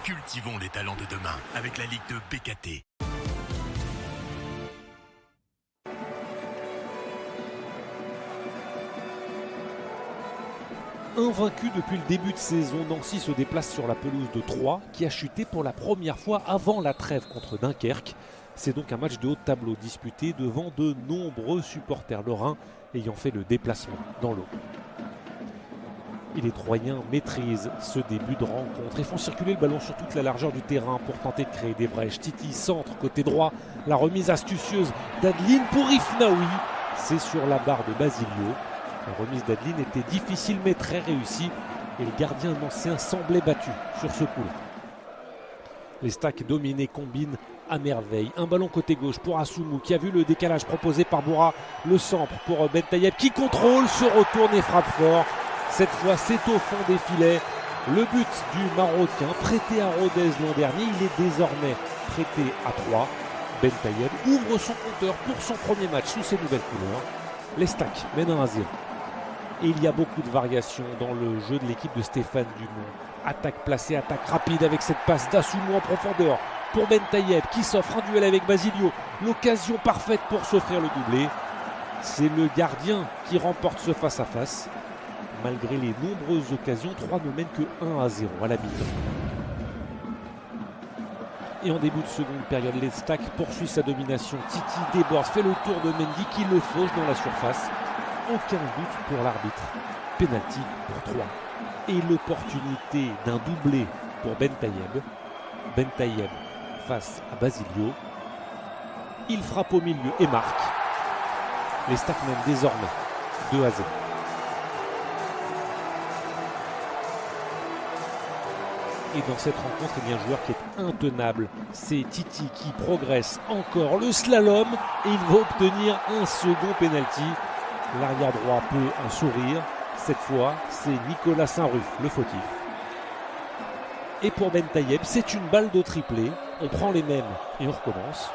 Cultivons les talents de demain avec la Ligue 2 BKT. Invaincu depuis le début de saison, Nancy se déplace sur la pelouse de Troyes qui a chuté pour la première fois avant la trêve contre Dunkerque. C'est donc un match de haut de tableau disputé devant de nombreux supporters lorrains ayant fait le déplacement dans l'eau. Et les Troyens maîtrisent ce début de rencontre et font circuler le ballon sur toute la largeur du terrain pour tenter de créer des brèches. Titi centre côté droit, la remise astucieuse d'Adeline pour Ifnaoui. C'est sur la barre de Basilio. La remise d'Adeline était difficile mais très réussie et le gardien nancéen semblait battu sur ce coup-là. Les stacks dominés combinent à merveille. Un ballon côté gauche pour Assoumou qui a vu le décalage proposé par Boura. Le centre pour Bentayeb qui contrôle, se retourne et frappe fort. Cette fois, c'est au fond des filets. Le but du Marocain, prêté à Rodez l'an dernier, il est désormais prêté à Troyes. Bentayeb ouvre son compteur pour son premier match sous ses nouvelles couleurs. Les stacks mènent 1-0. Et il y a beaucoup de variations dans le jeu de l'équipe de Stéphane Dumont. Attaque placée, attaque rapide avec cette passe d'Assoumou en profondeur pour Bentayeb qui s'offre un duel avec Basilio. L'occasion parfaite pour s'offrir le doublé. C'est le gardien qui remporte ce face-à-face. Malgré les nombreuses occasions, Troyes ne mène que 1-0 à la mi-temps. Et en début de seconde période, les stacks poursuit sa domination. Titi déborde, fait le tour de Mendy qui le fauche dans la surface. Aucun but pour l'arbitre. Penalty pour Troyes. Et l'opportunité d'un doublé pour Bentayeb. Bentayeb face à Basilio. Il frappe au milieu et marque. Les stacks mènent désormais 2-0. Et dans cette rencontre, il y a un joueur qui est intenable. C'est Titi qui progresse encore le slalom et il va obtenir un second penalty. L'arrière droit peut en sourire. Cette fois, c'est Nicolas Saint-Ruf, le fautif. Et pour Bentayeb, c'est une balle de triplé. On prend les mêmes et on recommence.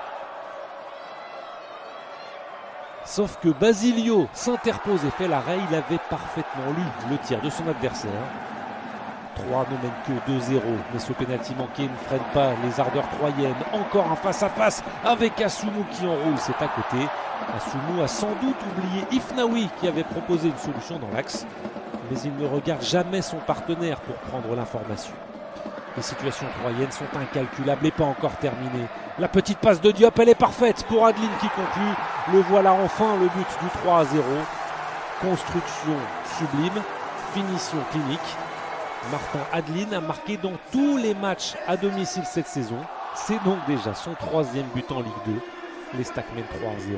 Sauf que Basilio s'interpose et fait l'arrêt. Il avait parfaitement lu le tir de son adversaire. Troyes ne mène que 2-0, mais ce pénalty manqué ne freine pas les ardeurs troyennes. Encore un face-à-face avec Assoumou qui enroule, c'est à côté. Assoumou a sans doute oublié Ifnaoui qui avait proposé une solution dans l'axe, mais il ne regarde jamais son partenaire pour prendre l'information. Les situations troyennes sont incalculables et pas encore terminées. La petite passe de Diop, elle est parfaite pour Adeline qui conclut. Le voilà enfin, le but du 3-0. Construction sublime, finition clinique. Martin Adeline a marqué dans tous les matchs à domicile cette saison. C'est donc déjà son 3e but en Ligue 2. Les stacks mènent 3-0.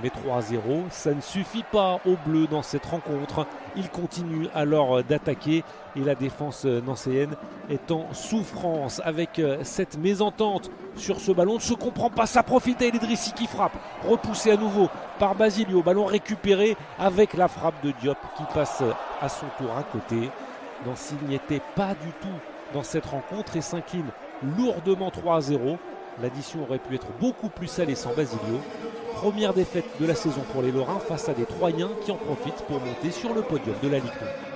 Mais 3-0, ça ne suffit pas aux Bleus dans cette rencontre. Ils continuent alors d'attaquer et la défense nancéenne est en souffrance avec cette mésentente sur ce ballon. Ne se comprend pas, ça profite à El Idrissi qui frappe. Repoussé à nouveau par Basilio. Ballon récupéré avec la frappe de Diop qui passe à son tour à côté. Nancy n'y était pas du tout dans cette rencontre et s'incline lourdement 3-0. L'addition aurait pu être beaucoup plus salée sans Basilio. Première défaite de la saison pour les Lorrains face à des Troyens qui en profitent pour monter sur le podium de la Ligue 2.